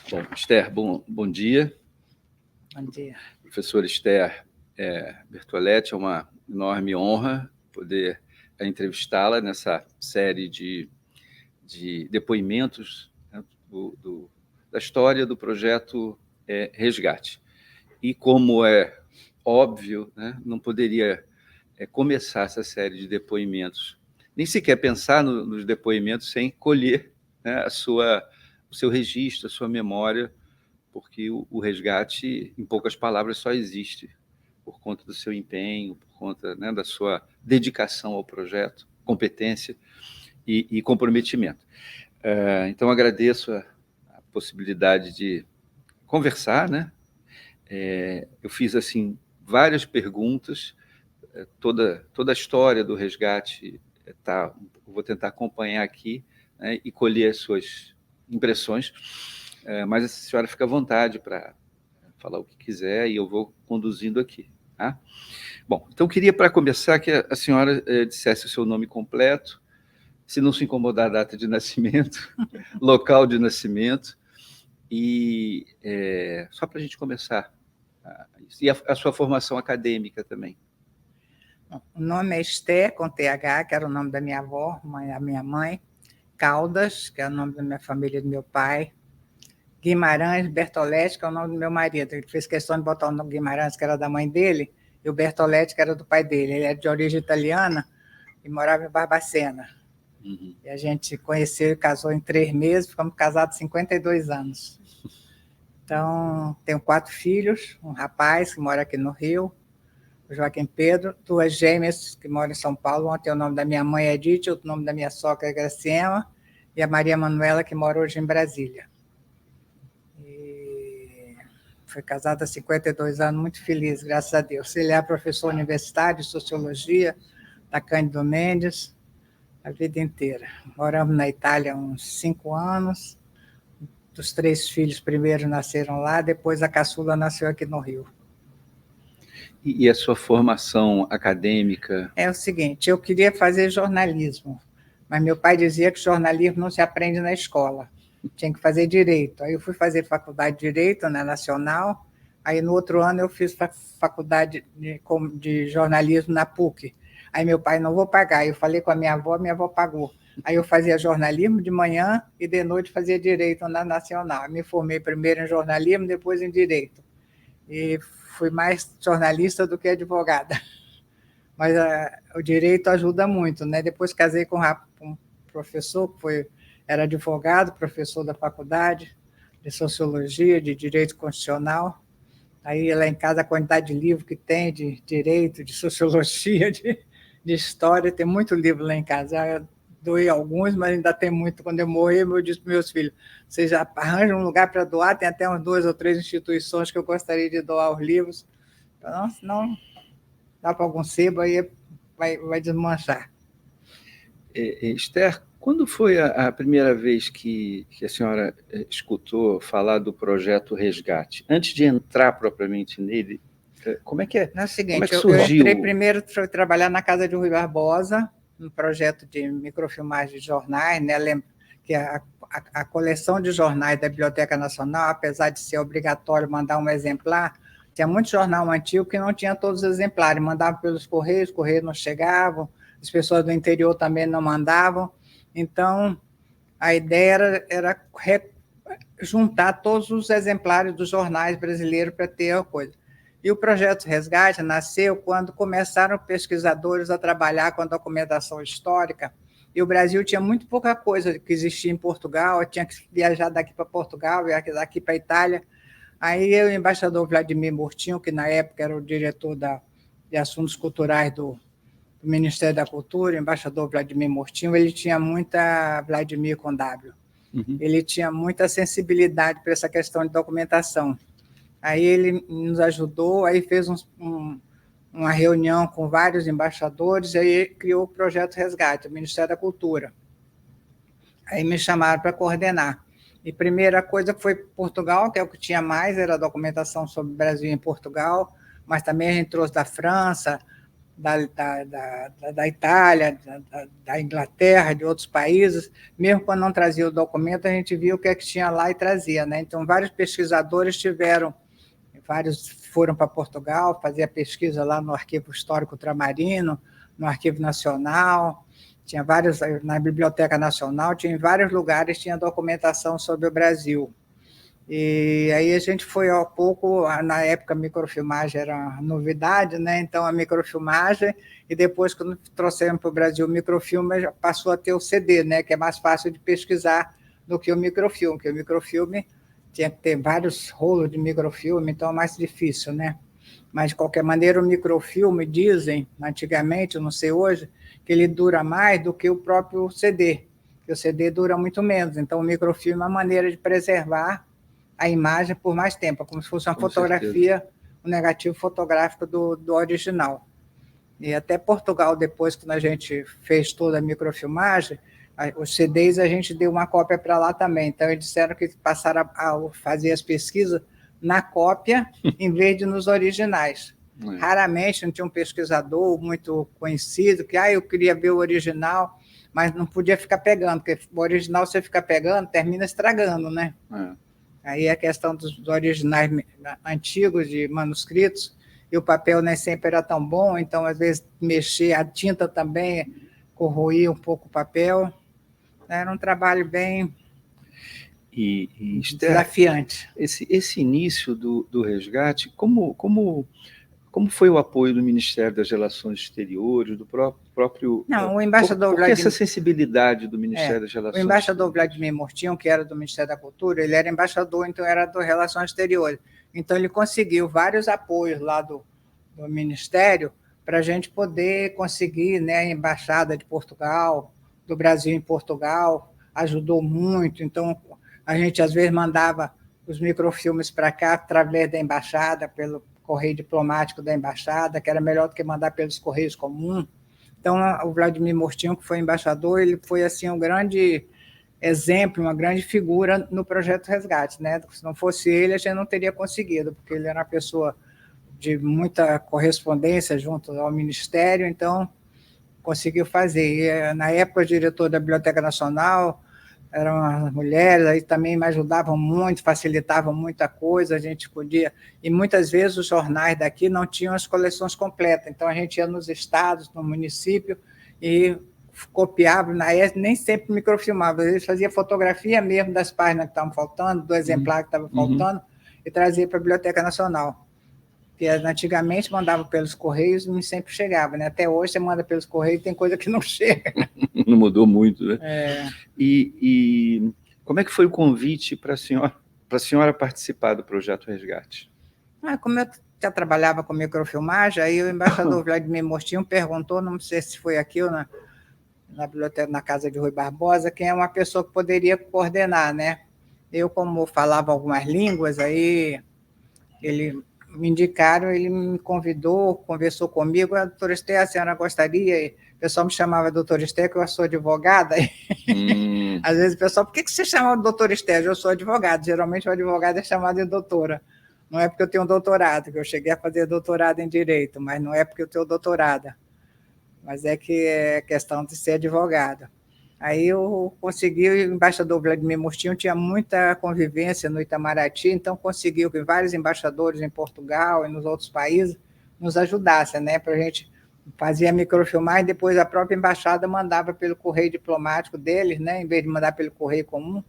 Bom, Esther, bom dia. Bom dia. Professora Esther Bertoletti, é uma enorme honra poder entrevistá-la nessa série de depoimentos, né, da história do projeto Resgate. E, como é óbvio, né, não poderia começar essa série de depoimentos, nem sequer pensar nos depoimentos sem colher, né, o seu registro, a sua memória, porque o resgate, em poucas palavras, só existe por conta do seu empenho, por conta, né, da sua dedicação ao projeto, competência e comprometimento. Então, agradeço a possibilidade de conversar, né? Eu fiz assim várias perguntas, toda a história do resgate vou tentar acompanhar aqui, né, e colher as suas impressões, mas a senhora fica à vontade para falar o que quiser e eu vou conduzindo aqui. Tá? Bom, então queria, para começar, que a senhora dissesse o seu nome completo, se não se incomodar, a data de nascimento, local de nascimento, e só para a gente começar. E a sua formação acadêmica também. O nome é Esther, com TH, que era o nome da minha avó, a minha mãe. Caldas, que é o nome da minha família e do meu pai. Guimarães Bertoletti, que é o nome do meu marido. Ele fez questão de botar o nome Guimarães, que era da mãe dele, e o Bertoletti, que era do pai dele. Ele é de origem italiana e morava em Barbacena. Uhum. E a gente conheceu e casou em 3 meses, ficamos casados 52 anos. Então, tenho 4 filhos, um rapaz que mora aqui no Rio, o Joaquim Pedro, 2 gêmeas que moram em São Paulo. Ontem o nome da minha mãe é Edith, o nome da minha sogra é Graciema, e a Maria Manuela, que mora hoje em Brasília. E foi casada há 52 anos, muito feliz, graças a Deus. Ele é professor universitário de Sociologia, da Cândido Mendes, a vida inteira. Moramos na Itália há uns 5 anos. Dos 3 filhos, primeiro nasceram lá, depois a caçula nasceu aqui no Rio. E a sua formação acadêmica? É o seguinte, eu queria fazer jornalismo, mas meu pai dizia que jornalismo não se aprende na escola, tinha que fazer direito. Aí eu fui fazer faculdade de direito na Nacional, aí no outro ano eu fiz faculdade de jornalismo na PUC. Aí meu pai, não vou pagar. Eu falei com a minha avó pagou. Aí eu fazia jornalismo de manhã e de noite fazia direito na Nacional. Me formei primeiro em jornalismo, depois em direito. E fui mais jornalista do que advogada. Mas o direito ajuda muito, né? Depois casei com um professor que era advogado, professor da faculdade de Sociologia, de Direito Constitucional. Aí lá em casa a quantidade de livro que tem de direito, de sociologia, de história, tem muito livro lá em casa. Já doei alguns, mas ainda tem muito. Quando eu morrer, eu disse para meus filhos, vocês já arranjam um lugar para doar, tem até umas 2 ou 3 instituições que eu gostaria de doar os livros. Então, senão dá para algum sebo, aí vai desmanchar. Esther, quando foi a primeira vez que a senhora escutou falar do projeto Resgate? Antes de entrar propriamente nele, como é que é? É o seguinte, como é que surgiu? Eu entrei primeiro para trabalhar na casa de Rui Barbosa, um projeto de microfilmagem de jornais, né? Lembro que a coleção de jornais da Biblioteca Nacional, apesar de ser obrigatório mandar um exemplar, tinha muito jornal antigo que não tinha todos os exemplares, mandavam pelos correios, os correios não chegavam, as pessoas do interior também não mandavam. Então, a ideia era juntar todos os exemplares dos jornais brasileiros para ter a coisa. E o projeto Resgate nasceu quando começaram pesquisadores a trabalhar com a documentação histórica, e o Brasil tinha muito pouca coisa que existia em Portugal, tinha que viajar daqui para Portugal, daqui para a Itália. Aí eu e o embaixador Vladimir Murtinho, que na época era o diretor de assuntos culturais do Ministério da Cultura, o embaixador Vladimir Murtinho, ele tinha muita, Vladimir com W, ele tinha muita sensibilidade para essa questão de documentação. Aí ele nos ajudou, aí fez uma reunião com vários embaixadores, aí criou o projeto Resgate, o Ministério da Cultura. Aí me chamaram para coordenar. E a primeira coisa foi Portugal, que é o que tinha mais, era a documentação sobre o Brasil em Portugal, mas também a gente trouxe da França, da Itália, da Inglaterra, de outros países. Mesmo quando não trazia o documento, a gente via o que é que tinha lá e trazia, né? Então, vários pesquisadores vários foram para Portugal fazer a pesquisa lá no Arquivo Histórico Ultramarino, no Arquivo Nacional, tinha vários, na Biblioteca Nacional, tinha em vários lugares, tinha documentação sobre o Brasil. E aí a gente foi ao pouco, na época a microfilmagem era uma novidade, né? Então a microfilmagem, e depois quando trouxemos para o Brasil o microfilme, já passou a ter o CD, né? Que é mais fácil de pesquisar do que o microfilme, porque o microfilme tinha que ter vários rolos de microfilme, então é mais difícil, né? Mas, de qualquer maneira, o microfilme, dizem, antigamente, não sei hoje, que ele dura mais do que o próprio CD, que o CD dura muito menos. Então, o microfilme é uma maneira de preservar a imagem por mais tempo, como se fosse uma fotografia, um negativo fotográfico do original. E até Portugal, depois que a gente fez toda a microfilmagem, os CDs a gente deu uma cópia para lá também. Então, eles disseram que passaram a fazer as pesquisas na cópia, em vez de nos originais. Raramente não tinha um pesquisador muito conhecido que eu queria ver o original, mas não podia ficar pegando, porque o original, você fica pegando, termina estragando, né? Aí a questão dos originais antigos, de manuscritos, e o papel nem sempre era tão bom, então, às vezes, mexer, a tinta também corroía um pouco o papel. Era um trabalho bem desafiante. Esse início do resgate, como foi o apoio do Ministério das Relações Exteriores, do próprio... Não, o embaixador Por que essa sensibilidade do Ministério das Relações Exteriores? O embaixador Vladimir Mortinho, que era do Ministério da Cultura, ele era embaixador, então era das Relações Exteriores. Então, ele conseguiu vários apoios lá do Ministério para a gente poder conseguir, né, a Embaixada de Portugal, do Brasil em Portugal, ajudou muito. Então, a gente, às vezes, mandava os microfilmes para cá através da embaixada, pelo correio diplomático da embaixada, que era melhor do que mandar pelos correios comuns. Então, o Vladimir Mortinho, que foi embaixador, ele foi assim um grande exemplo, uma grande figura no projeto Resgate, né? Se não fosse ele, a gente não teria conseguido, porque ele era uma pessoa de muita correspondência junto ao Ministério, então conseguiu fazer. E, na época, o diretor da Biblioteca Nacional eram as mulheres, aí também me ajudavam muito, facilitavam muita coisa, a gente podia... E muitas vezes os jornais daqui não tinham as coleções completas, então a gente ia nos estados, no município, e copiava, nem sempre microfilmava, às vezes fazia fotografia mesmo das páginas que estavam faltando, do exemplar que estava faltando, e trazia para a Biblioteca Nacional. Porque antigamente mandava pelos correios e nem sempre chegava, né? Até hoje você manda pelos correios e tem coisa que não chega. Não mudou muito, né? E como é que foi o convite para a senhora participar do Projeto Resgate? Como eu já trabalhava com microfilmagem, aí o embaixador Vladimir Mortinho perguntou, não sei se foi aqui ou na biblioteca, na casa de Rui Barbosa, quem é uma pessoa que poderia coordenar, né? Eu, como falava algumas línguas, aí ele me indicaram, ele me convidou, conversou comigo, a doutora Esté, a senhora gostaria? E o pessoal me chamava doutora Esté, que eu sou advogada. Às vezes o pessoal, por que você chama de doutora Esté? Eu sou advogada, geralmente o advogado é chamado de doutora. Não é porque eu tenho um doutorado, que eu cheguei a fazer doutorado em Direito, mas não é porque eu tenho doutorada, mas é que é questão de ser advogada. Aí eu consegui, o embaixador Vladimir Mortinho tinha muita convivência no Itamaraty, então conseguiu que vários embaixadores em Portugal e nos outros países nos ajudassem, né, para a gente fazer a microfilmagem, e depois a própria embaixada mandava pelo correio diplomático deles, né, em vez de mandar pelo correio comum.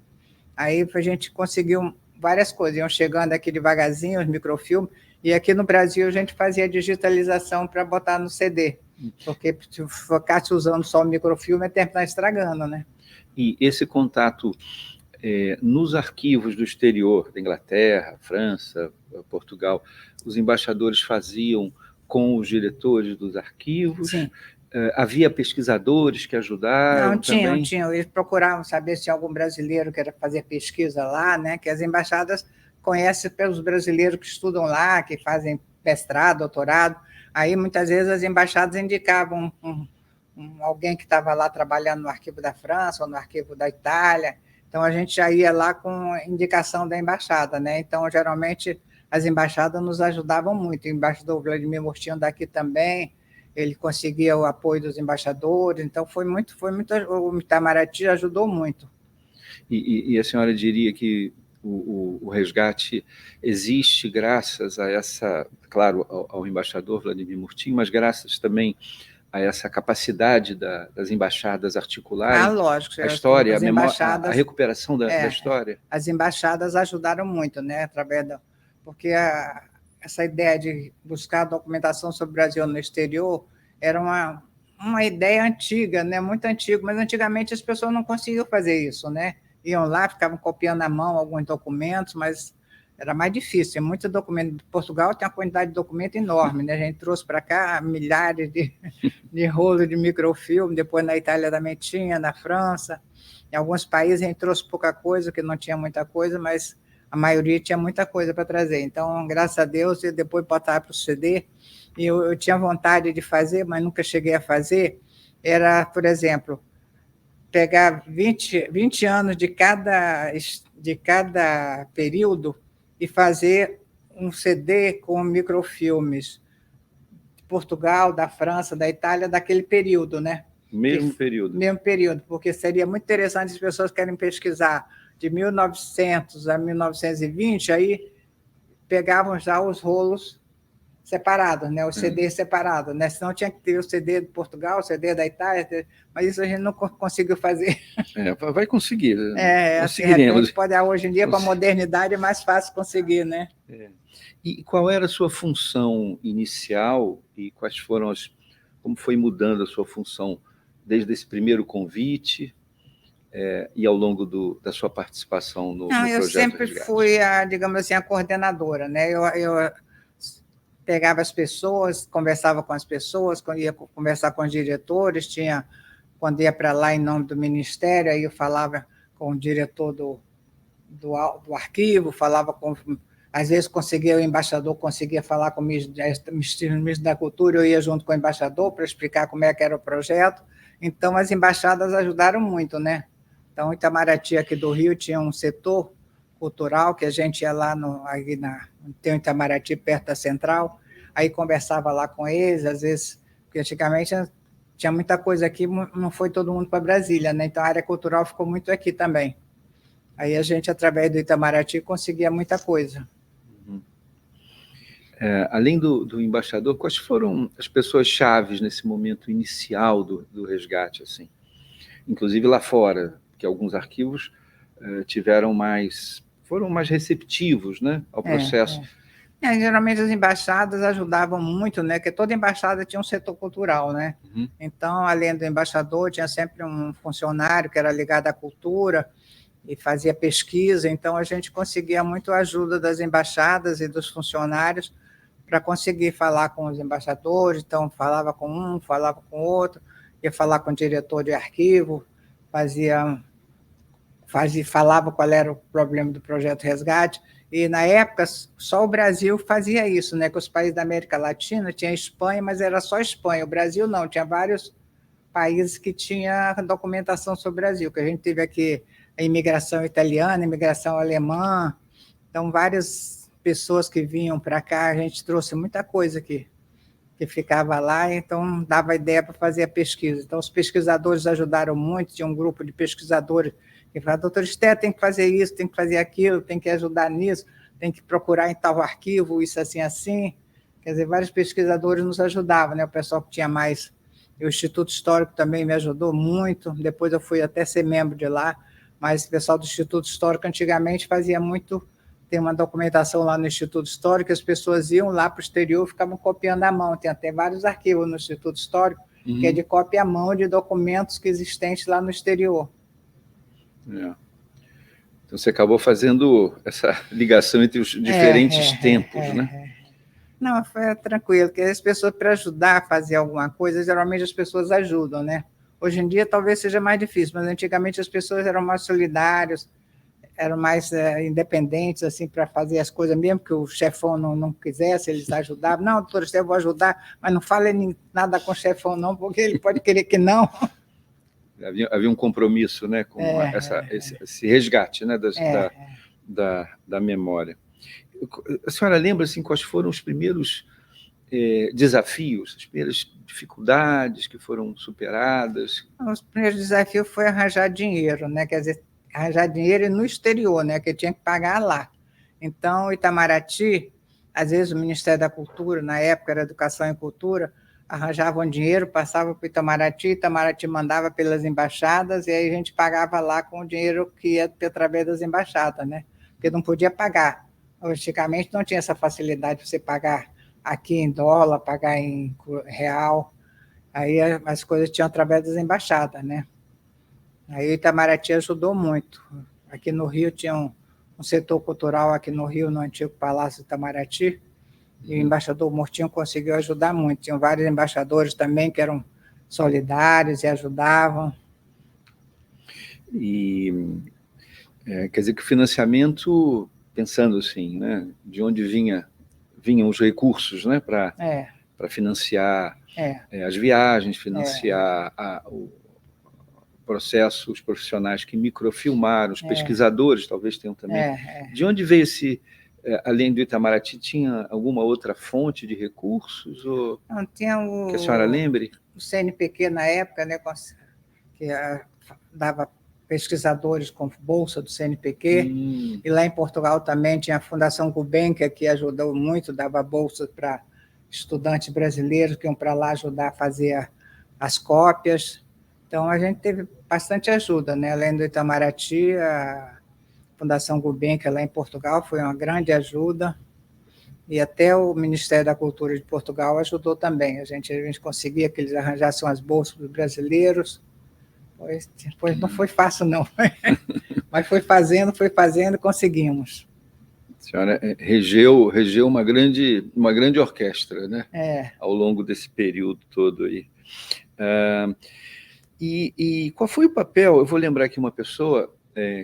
Aí a gente conseguiu várias coisas, iam chegando aqui devagarzinho os microfilmes, e aqui no Brasil a gente fazia a digitalização para botar no CD, porque se ficasse usando só o microfilme, ia terminar estragando, né? E esse contato nos arquivos do exterior, da Inglaterra, França, Portugal, os embaixadores faziam com os diretores dos arquivos? Sim. Havia pesquisadores que ajudaram? Não, tinham. Eles procuravam saber se tinha algum brasileiro que era fazer pesquisa lá, né? Que as embaixadas conhecem pelos brasileiros que estudam lá, que fazem mestrado, doutorado. Aí, muitas vezes, as embaixadas indicavam alguém que estava lá trabalhando no arquivo da França ou no arquivo da Itália. Então, a gente já ia lá com indicação da embaixada, né? Então, geralmente, as embaixadas nos ajudavam muito. O embaixador Vladimir Mortinho daqui também, ele conseguia o apoio dos embaixadores, então foi muito, o Itamaraty ajudou muito. E a senhora diria que o resgate existe graças a essa, claro, ao embaixador Vladimir Murtinho, mas graças também a essa capacidade das embaixadas articularem lógico, a história, as embaixadas, a recuperação da história? As embaixadas ajudaram muito, né, porque essa ideia de buscar documentação sobre o Brasil no exterior era uma ideia antiga, né, muito antiga, mas antigamente as pessoas não conseguiam fazer isso, né? Iam lá, ficavam copiando à mão alguns documentos, mas era mais difícil. Muito documento. Portugal tem uma quantidade de documento enorme, né? A gente trouxe para cá milhares de rolos de microfilme, depois na Itália também tinha, na França. Em alguns países a gente trouxe pouca coisa, que não tinha muita coisa, mas a maioria tinha muita coisa para trazer. Então, graças a Deus, e depois botar para o CD. E eu tinha vontade de fazer, mas nunca cheguei a fazer. Era, por exemplo, pegar 20 anos de cada período e fazer um CD com microfilmes de Portugal, da França, da Itália, daquele período, né? Mesmo período. Mesmo período, porque seria muito interessante, as pessoas querem pesquisar de 1900 a 1920, aí pegavam já os rolos separados, né? Os CDs separados, né? Senão tinha que ter o CD de Portugal, o CD da Itália, mas isso a gente não conseguiu fazer. Vai conseguir. Conseguiremos. Assim, hoje em dia, com a modernidade, é mais fácil conseguir, né? E qual era a sua função inicial e quais foram como foi mudando a sua função desde esse primeiro convite e ao longo da sua participação no projeto Eu sempre Resgate? fui, digamos assim, a coordenadora, né? Eu pegava as pessoas, conversava com as pessoas, ia conversar com os diretores, quando ia para lá em nome do Ministério, aí eu falava com o diretor do arquivo, falava com... Às vezes o embaixador conseguia falar com o ministro da Cultura, eu ia junto com o embaixador para explicar como é que era o projeto. Então, as embaixadas ajudaram muito, né? Então, o Itamaraty aqui do Rio tinha um setor cultural, que a gente ia lá, tem o Itamaraty perto da Central, aí conversava lá com eles, às vezes, porque antigamente tinha muita coisa aqui, não foi todo mundo para Brasília, né? Então a área cultural ficou muito aqui também. Aí a gente, através do Itamaraty, conseguia muita coisa. Além do embaixador, quais foram as pessoas chaves nesse momento inicial do resgate, assim? Inclusive lá fora, que alguns arquivos foram mais receptivos, né, ao processo. Geralmente as embaixadas ajudavam muito, né? Porque toda embaixada tinha um setor cultural, né? Então, além do embaixador, tinha sempre um funcionário que era ligado à cultura e fazia pesquisa. Então, a gente conseguia muito a ajuda das embaixadas e dos funcionários para conseguir falar com os embaixadores. Então, falava com um, falava com outro, ia falar com o diretor de arquivo, falava qual era o problema do projeto Resgate, e na época só o Brasil fazia isso, né? Que os países da América Latina tinha Espanha, mas era só Espanha, o Brasil não, tinha vários países que tinha documentação sobre o Brasil, que a gente teve aqui a imigração italiana, a imigração alemã, então várias pessoas que vinham para cá, a gente trouxe muita coisa aqui, que ficava lá, então dava ideia para fazer a pesquisa. Então os pesquisadores ajudaram muito, tinha um grupo de pesquisadores que fala, doutor Esté, tem que fazer isso, tem que fazer aquilo, tem que ajudar nisso, tem que procurar em tal arquivo, isso assim, assim. Quer dizer, vários pesquisadores nos ajudavam, né? O pessoal que tinha mais... O Instituto Histórico também me ajudou muito, depois eu fui até ser membro de lá, mas o pessoal do Instituto Histórico antigamente fazia muito... Tem uma documentação lá no Instituto Histórico, as pessoas iam lá para o exterior, ficavam copiando à mão. Tem até vários arquivos no Instituto Histórico, que é de cópia à mão de documentos que existentes lá no exterior. Então, você acabou fazendo essa ligação entre os diferentes tempos, né? Não, foi tranquilo, porque as pessoas, para ajudar a fazer alguma coisa, geralmente as pessoas ajudam, né? Hoje em dia talvez seja mais difícil, mas antigamente as pessoas eram mais solidárias, eram mais independentes, assim, para fazer as coisas, mesmo que o chefão não quisesse, eles ajudavam. Não, doutor, eu vou ajudar, mas não fale nada com o chefão, não, porque ele pode querer que não. Havia um compromisso, né, com esse resgate, né, da memória. A senhora lembra assim, quais foram os primeiros desafios, as primeiras dificuldades que foram superadas? Os primeiros desafios foi arranjar dinheiro, né? Quer dizer, arranjar dinheiro no exterior, né? Que tinha que pagar lá. Então, Itamaraty, às vezes o Ministério da Cultura, na época era Educação e Cultura, arranjavam dinheiro, passava para o Itamaraty mandava pelas embaixadas, e aí a gente pagava lá com o dinheiro que ia através das embaixadas, né? Porque não podia pagar. Antigamente não tinha essa facilidade de você pagar aqui em dólar, pagar em real. Aí as coisas tinham através das embaixadas, né? Aí o Itamaraty ajudou muito. Aqui no Rio tinha um setor cultural, aqui no Rio, no antigo Palácio Itamaraty, e o embaixador Murtinho conseguiu ajudar muito. Tinham vários embaixadores também que eram solidários e ajudavam. E quer dizer que o financiamento, pensando assim, né, de onde vinham os recursos, né, para financiar as viagens, financiar o processo, os profissionais que microfilmaram, os pesquisadores talvez tenham também. De onde veio esse, além do Itamaraty, tinha alguma outra fonte de recursos? Ou não, tinha que a senhora lembre? O CNPq na época, né, que dava pesquisadores com bolsa do CNPq, e lá em Portugal também tinha a Fundação Gulbenkian, que ajudou muito, dava bolsa para estudantes brasileiros que iam para lá ajudar a fazer as cópias. Então, a gente teve bastante ajuda, né? Além do Itamaraty, a Fundação Gulbenkian, lá em Portugal, foi uma grande ajuda, e até o Ministério da Cultura de Portugal ajudou também. A gente conseguia que eles arranjassem as bolsas para os brasileiros. Pois não foi fácil, não. Mas foi fazendo, conseguimos. A senhora regeu uma grande orquestra, né? Ao longo desse período todo aí. E qual foi o papel? Eu vou lembrar aqui uma pessoa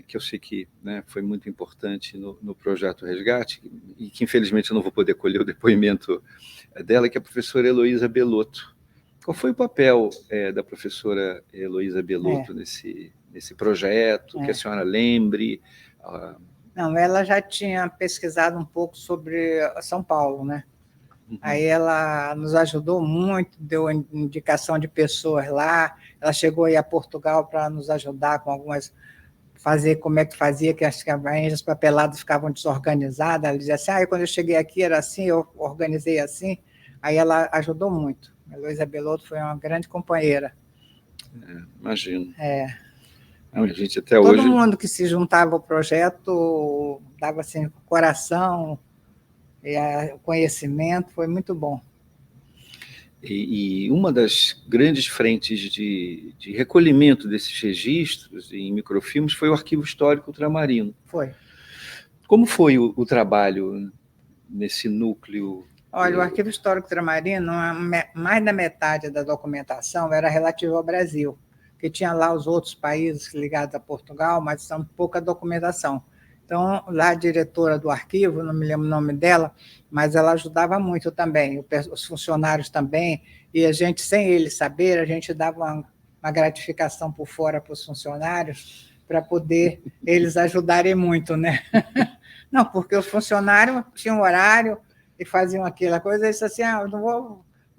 que eu sei que, né, foi muito importante no projeto Resgate, e que infelizmente eu não vou poder colher o depoimento dela, que é a professora Heloísa Belotto. Qual foi o papel da professora Heloísa Belotto nesse projeto, que a senhora lembre? Não, ela já tinha pesquisado um pouco sobre São Paulo, né? Aí ela nos ajudou muito, deu indicação de pessoas lá, ela chegou aí a Portugal para nos ajudar com algumas, fazer como é que fazia, que as papeladas ficavam desorganizadas, ela dizia assim, quando eu cheguei aqui era assim, eu organizei assim, aí ela ajudou muito. A Heloísa Belotto foi uma grande companheira. Imagino. A gente até Todo hoje... mundo que se juntava ao projeto dava assim, coração, o conhecimento, foi muito bom. E uma das grandes frentes de recolhimento desses registros em microfilmes foi o Arquivo Histórico Ultramarino. Foi. Como foi o trabalho nesse núcleo? Olha, o Arquivo Histórico Ultramarino, mais da metade da documentação era relativa ao Brasil, que tinha lá os outros países ligados a Portugal, mas são pouca documentação. Então, lá a diretora do arquivo, não me lembro o nome dela, mas ela ajudava muito também, os funcionários também, e a gente, sem eles saber, a gente dava uma gratificação por fora para os funcionários, para poder eles ajudarem muito, né? Não, porque os funcionários tinham horário e faziam aquela coisa, eles assim, não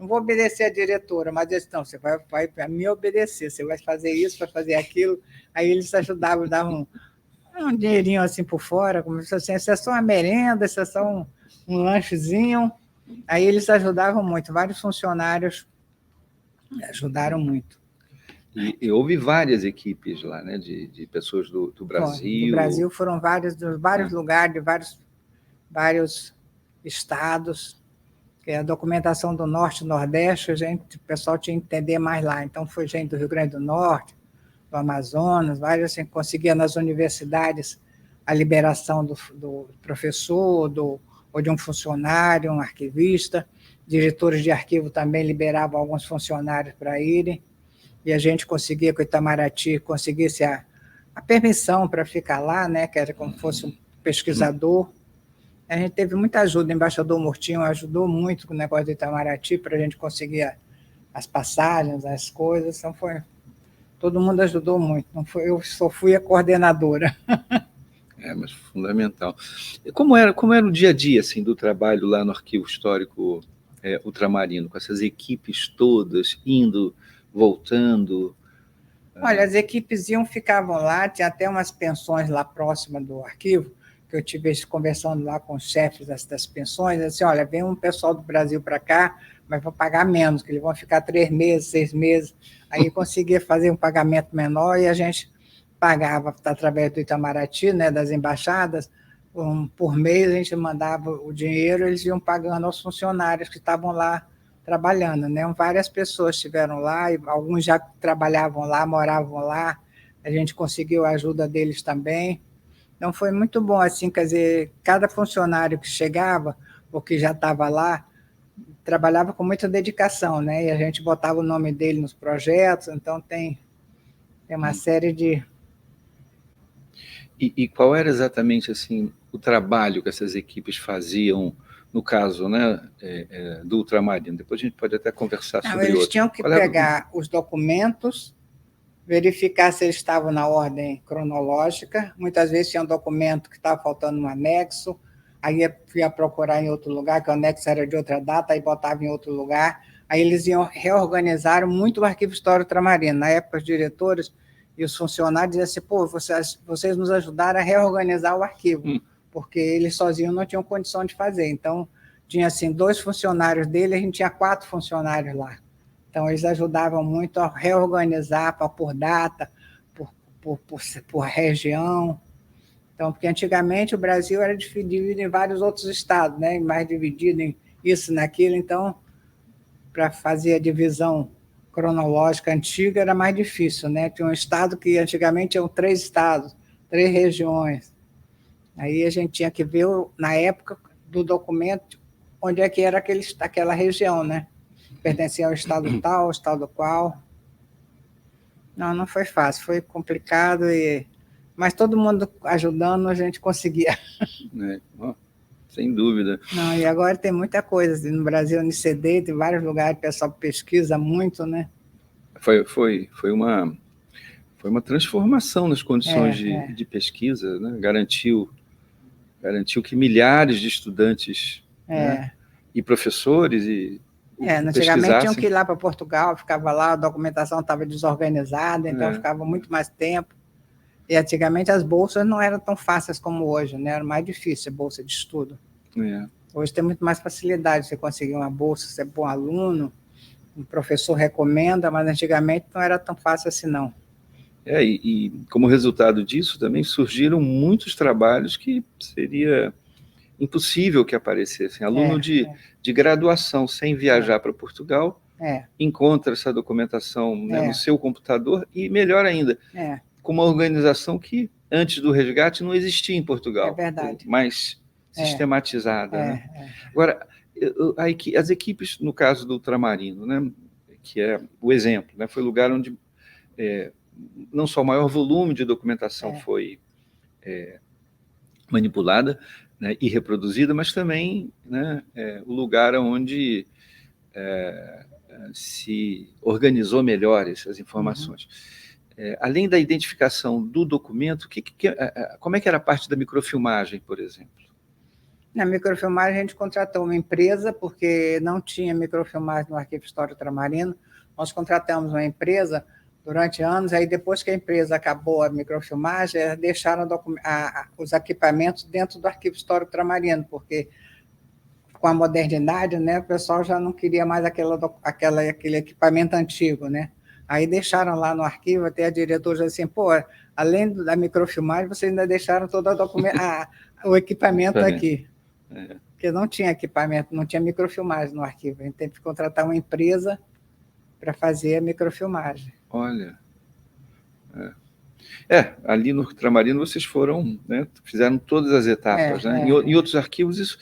vou obedecer a diretora, mas eles, não, você vai me obedecer, você vai fazer isso, vai fazer aquilo, aí eles ajudavam, davam um dinheirinho assim por fora, como se assim, isso é só uma merenda, isso é só um lanchezinho. Aí eles ajudavam muito, vários funcionários ajudaram muito. E houve várias equipes lá, né, de pessoas do Brasil. Do Brasil foram vários, de vários lugares, de vários estados. Que a documentação do Norte e Nordeste, o pessoal tinha que entender mais lá. Então, foi gente do Rio Grande do Norte, do Amazonas, vários, assim, conseguia nas universidades a liberação do professor, ou de um funcionário, um arquivista. Diretores de arquivo também liberavam alguns funcionários para irem, e a gente conseguia, que o Itamaraty conseguisse a permissão para ficar lá, né, que era como se fosse um pesquisador. A gente teve muita ajuda, o embaixador Murtinho ajudou muito com o negócio do Itamaraty, para a gente conseguir as passagens, as coisas, então todo mundo ajudou muito, não foi, eu só fui a coordenadora. Mas fundamental. Como era o dia a dia assim, do trabalho lá no Arquivo Histórico ultramarino, com essas equipes todas indo, voltando? Olha, as equipes ficavam lá, tinha até umas pensões lá próxima do arquivo, que eu tive conversando lá com os chefes das pensões, assim, olha, vem um pessoal do Brasil para cá, mas vão pagar menos, que eles vão ficar 3 meses, 6 meses, aí conseguia fazer um pagamento menor e a gente pagava através do Itamaraty, né, das embaixadas, por mês a gente mandava o dinheiro, eles iam pagando aos funcionários que estavam lá trabalhando, né? Várias pessoas estiveram lá, e alguns já trabalhavam lá, moravam lá, a gente conseguiu a ajuda deles também. Então foi muito bom, assim, quer dizer, cada funcionário que chegava, ou que já estava lá, trabalhava com muita dedicação, né? E a gente botava o nome dele nos projetos, então tem uma série de... E qual era exatamente assim o trabalho que essas equipes faziam, no caso, né, do ultramarino? Depois a gente pode até conversar sobre eles outro. tinham que pegar os documentos, verificar se eles estavam na ordem cronológica. Muitas vezes tinha um documento que estava faltando um anexo, aí ia procurar em outro lugar, que o anexo era de outra data, aí botava em outro lugar. Aí eles iam reorganizar muito o arquivo histórico ultramarino. Na época, os diretores e os funcionários diziam assim, pô, vocês nos ajudaram a reorganizar o arquivo, porque eles sozinhos não tinham condição de fazer. Então, tinha assim 2 funcionários dele, a gente tinha 4 funcionários lá. Então, eles ajudavam muito a reorganizar por data, por região. Então, porque antigamente o Brasil era dividido em vários outros estados, né? Mais dividido em isso, naquilo. Então, para fazer a divisão cronológica antiga era mais difícil, né? Tinha um estado que antigamente tinham 3 estados, 3 regiões. Aí a gente tinha que ver, na época do documento, onde é que era aquela região, né? Pertencia ao estado tal, ao estado qual. Não foi fácil, foi complicado, mas todo mundo ajudando, a gente conseguia. Sem dúvida. Não, e agora tem muita coisa. No Brasil, no CD, tem vários lugares, o pessoal pesquisa muito, né? Foi uma transformação nas condições de pesquisa, né? Garantiu que milhares de estudantes, né? E professores antigamente tinham que ir lá para Portugal, ficava lá, a documentação estava desorganizada, então ficava muito mais tempo. E antigamente as bolsas não eram tão fáceis como hoje, né? Era mais difícil a bolsa de estudo. Hoje tem muito mais facilidade, você conseguir uma bolsa, você é bom aluno, um professor recomenda, mas antigamente não era tão fácil assim, não. E como resultado disso também surgiram muitos trabalhos que seria impossível que aparecessem. Aluno de graduação sem viajar para Portugal, encontra essa documentação, né, no seu computador e, melhor ainda, com uma organização que, antes do resgate, não existia em Portugal. É verdade. Mais sistematizada. Né? Agora, as equipes, no caso do ultramarino, né, que é o exemplo, né, foi o lugar onde não só o maior volume de documentação foi manipulada, né, e reproduzida, mas também, né, o lugar onde se organizou melhor essas informações. Além da identificação do documento, como é que era a parte da microfilmagem, por exemplo? Na microfilmagem, a gente contratou uma empresa, porque não tinha microfilmagem no Arquivo Histórico Ultramarino. Nós contratamos uma empresa durante anos, aí depois que a empresa acabou a microfilmagem, deixaram os equipamentos dentro do Arquivo Histórico Ultramarino, porque com a modernidade, né, o pessoal já não queria mais aquele equipamento antigo, né? Aí deixaram lá no arquivo, até a diretora disse assim, pô, além da microfilmagem, vocês ainda deixaram todo o equipamento aqui. Porque não tinha equipamento, não tinha microfilmagem no arquivo. A gente teve que contratar uma empresa para fazer a microfilmagem. Olha. Ali no Ultramarino vocês foram, né, fizeram todas as etapas. Né? Em outros arquivos isso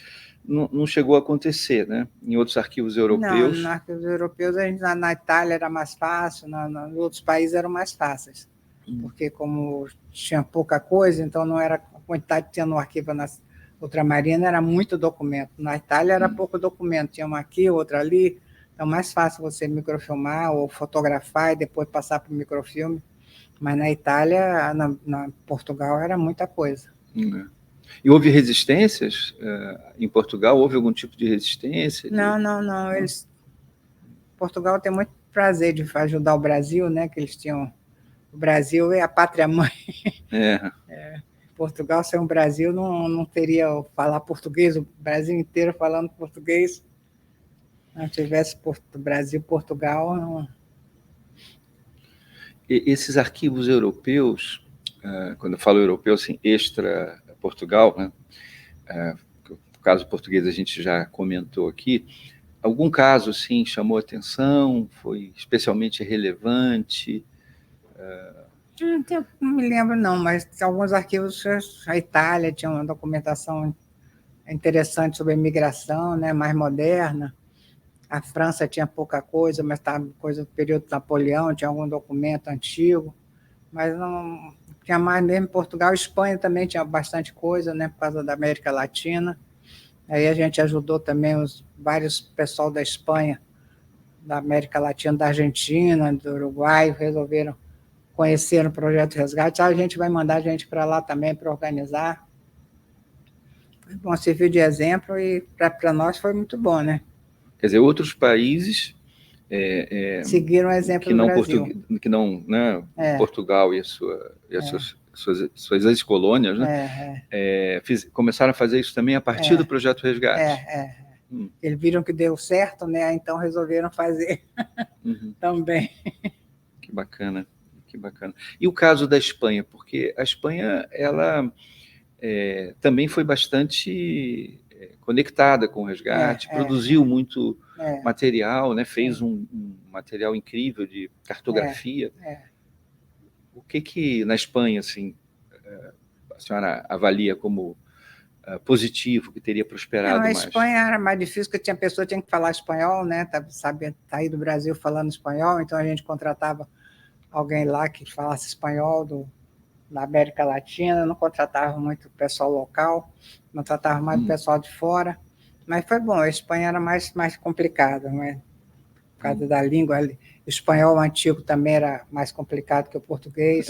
não chegou a acontecer, né? Em outros arquivos europeus. Não, nos arquivos europeus, na Itália era mais fácil, em outros países eram mais fáceis. Porque como tinha pouca coisa, então não era a quantidade que tinha no arquivo ultramarino, era muito documento. Na Itália era pouco documento, tinha uma aqui, outra ali, então mais fácil você microfilmar ou fotografar e depois passar para o microfilme. Mas na Itália, na Portugal, era muita coisa. E houve resistências em Portugal? Houve algum tipo de resistência? Não. Portugal tem muito prazer de ajudar o Brasil, né? Que eles tinham... O Brasil é a pátria-mãe. Portugal, sem o Brasil, não teria falar português, o Brasil inteiro falando português. Não tivesse Brasil, Portugal... Não... Esses arquivos europeus, quando eu falo europeu, assim, extra Portugal, né? O caso português a gente já comentou aqui, algum caso, sim, chamou atenção, foi especialmente relevante? Não me lembro, não, mas alguns arquivos, a Itália tinha uma documentação interessante sobre a imigração, né, mais moderna. A França tinha pouca coisa, mas estava coisa do período Napoleão, tinha algum documento antigo, mas não tinha mais mesmo. Portugal e Espanha também tinha bastante coisa, né, por causa da América Latina. Aí a gente ajudou também vários pessoal da Espanha, da América Latina, da Argentina, do Uruguai, resolveram conhecer o projeto Resgate. A gente vai mandar a gente para lá também para organizar. Foi bom, serviu de exemplo e para nós foi muito bom, né? Quer dizer, outros países seguiram o exemplo do Brasil. Que não, né, Portugal e suas ex-colônias, né, começaram a fazer isso também a partir do projeto Resgate. Eles viram que deu certo, né? Então resolveram fazer também. Que bacana, que bacana. E o caso da Espanha, porque a Espanha, ela também foi bastante conectada com o resgate, produziu muito material, né? Fez um material incrível de cartografia. O que na Espanha, assim, a senhora avalia como positivo, que teria prosperado mais? A Espanha era mais difícil, porque tinha pessoa que tinha que falar espanhol, né? Sair do Brasil falando espanhol, então a gente contratava alguém lá que falasse espanhol da América Latina, não contratava muito o pessoal local, não tratava mais o pessoal de fora, mas foi bom. A Espanha era mais complicada, né? Por causa da língua. O espanhol antigo também era mais complicado que o português.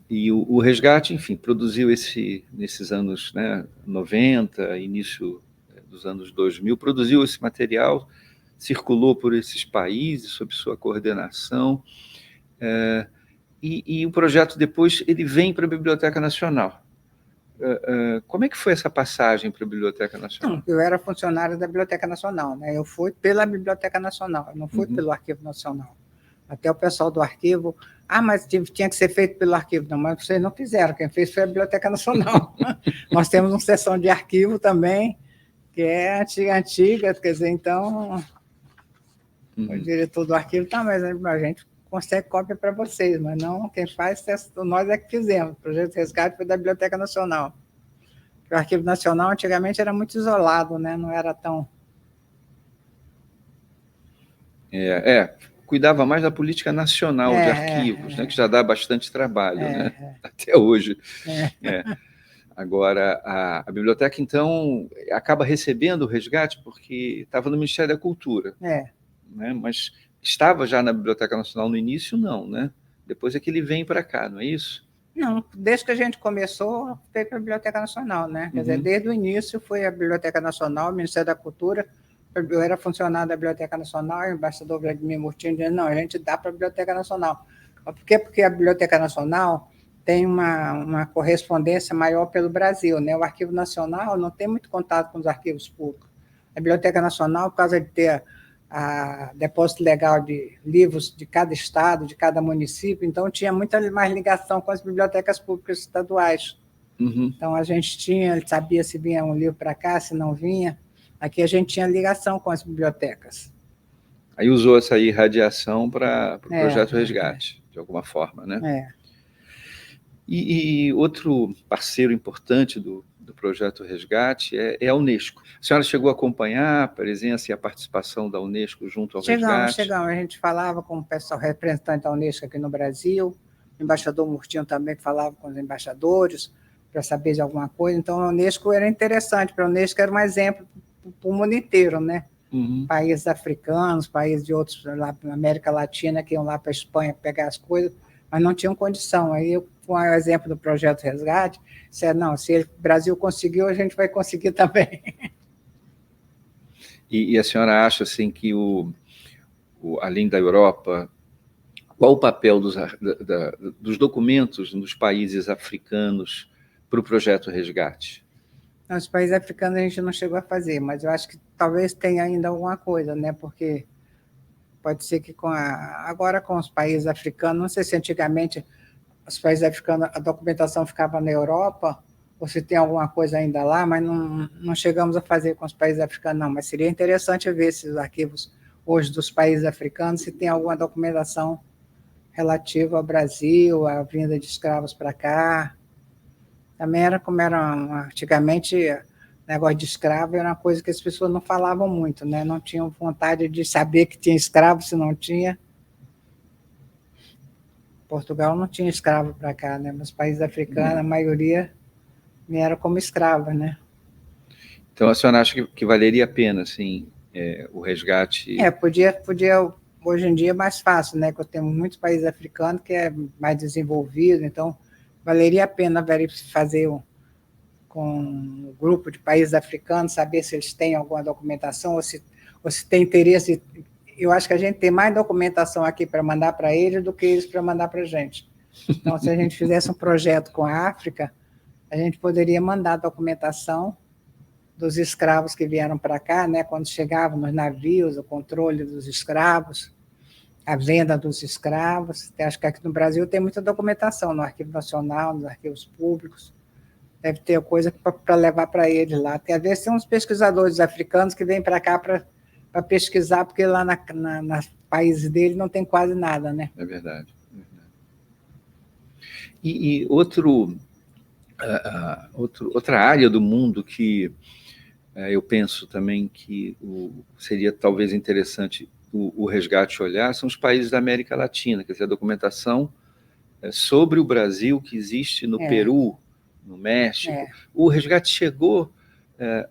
E o resgate, enfim, produziu nesses anos, né, 90, início dos anos 2000, produziu esse material, circulou por esses países sob sua coordenação, e o projeto depois ele vem para a Biblioteca Nacional. Como é que foi essa passagem para a Biblioteca Nacional? Eu era funcionário da Biblioteca Nacional, né? Eu fui pela Biblioteca Nacional, eu não fui pelo Arquivo Nacional. Até o pessoal do arquivo, mas tinha que ser feito pelo arquivo. Não, mas vocês não fizeram, quem fez foi a Biblioteca Nacional. Nós temos uma seção de arquivo também, que é antiga, quer dizer, então, o diretor do arquivo, mas a gente consegue cópia para vocês, mas não, quem faz, nós é que fizemos. O projeto de resgate foi da Biblioteca Nacional. O Arquivo Nacional, antigamente, era muito isolado, né? Não era tão... Cuidava mais da política nacional de arquivos, né, que já dá bastante trabalho, né, até hoje. Agora, a biblioteca, então, acaba recebendo o resgate porque estava no Ministério da Cultura, né, mas estava já na Biblioteca Nacional no início, não, né? Depois é que ele vem para cá, não é isso? Não, desde que a gente começou, foi para a Biblioteca Nacional, né? Quer dizer, desde o início foi a Biblioteca Nacional, o Ministério da Cultura. Eu era funcionário da Biblioteca Nacional, o embaixador Vladimir Murtinho dizia, não, a gente dá para a Biblioteca Nacional. Por quê? Porque a Biblioteca Nacional tem uma correspondência maior pelo Brasil, né? O Arquivo Nacional não tem muito contato com os arquivos públicos. A Biblioteca Nacional, por causa de ter a depósito legal de livros de cada estado, de cada município, então tinha muita mais ligação com as bibliotecas públicas estaduais. Então a gente sabia se vinha um livro para cá, se não vinha. Aqui a gente tinha ligação com as bibliotecas. Aí usou essa irradiação para o projeto Resgate, de alguma forma, né? E outro parceiro importante do projeto Resgate é a Unesco. A senhora chegou a acompanhar a presença e a participação da Unesco junto ao Resgate? Chegamos. A gente falava com o pessoal representante da Unesco aqui no Brasil, o embaixador Murtinho também falava com os embaixadores para saber de alguma coisa. Então, a Unesco era interessante, para a Unesco era um exemplo para o mundo inteiro, né? Países africanos, países de outros, lá na América Latina, que iam lá para a Espanha pegar as coisas, mas não tinham condição. Aí eu com o exemplo do Projeto Resgate, não, se o Brasil conseguiu, a gente vai conseguir também. E a senhora acha assim, que, além da Europa, qual o papel dos documentos dos países africanos para o Projeto Resgate? Nos países africanos a gente não chegou a fazer, mas eu acho que talvez tenha ainda alguma coisa, né? Porque pode ser que agora com os países africanos, não sei se antigamente os países africanos, a documentação ficava na Europa, ou se tem alguma coisa ainda lá, mas não chegamos a fazer com os países africanos, não. Mas seria interessante ver esses arquivos hoje dos países africanos, se tem alguma documentação relativa ao Brasil, à vinda de escravos para cá. Também era como era antigamente, negócio de escravo era uma coisa que as pessoas não falavam muito, né? Não tinham vontade de saber que tinha escravo, se não tinha. Portugal não tinha escravo para cá, né? Nos países africanos, a maioria vieram como escrava, né? Então, a senhora acha que valeria a pena, assim, o resgate? Podia, hoje em dia é mais fácil, né? Porque temos muitos países africanos que é mais desenvolvido, então valeria a pena fazer com um grupo de países africanos, saber se eles têm alguma documentação ou se tem interesse. Eu acho que a gente tem mais documentação aqui para mandar para eles do que eles para mandar para a gente. Então, se a gente fizesse um projeto com a África, a gente poderia mandar documentação dos escravos que vieram para cá, né, quando chegavam nos navios, o controle dos escravos, a venda dos escravos. Acho que aqui no Brasil tem muita documentação no Arquivo Nacional, nos arquivos públicos. Deve ter coisa para levar para eles lá. Às vezes tem uns pesquisadores africanos que vêm para cá para pesquisar, porque lá nos países deles não tem quase nada, né? É verdade. E outra área do mundo que eu penso também que seria talvez interessante o resgate olhar são os países da América Latina, quer dizer, a documentação sobre o Brasil que existe no Peru, no México. O resgate chegou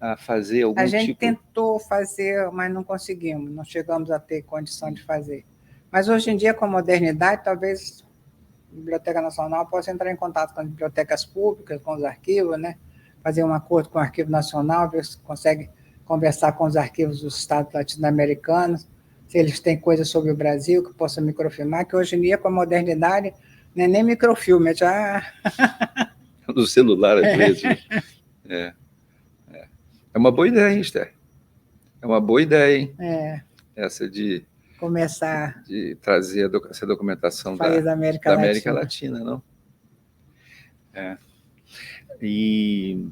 a fazer algum tipo... A gente tentou fazer, mas não conseguimos, não chegamos a ter condição de fazer. Mas hoje em dia, com a modernidade, talvez a Biblioteca Nacional possa entrar em contato com as bibliotecas públicas, com os arquivos, né? Fazer um acordo com o Arquivo Nacional, ver se consegue conversar com os arquivos dos estados latino-americanos, se eles têm coisas sobre o Brasil que possa microfilmar, que hoje em dia, com a modernidade, não é nem microfilme, já... Do celular, às vezes. É uma boa ideia, hein, Esther? É uma boa ideia, hein? Essa de começar de trazer essa documentação da América Latina, não? E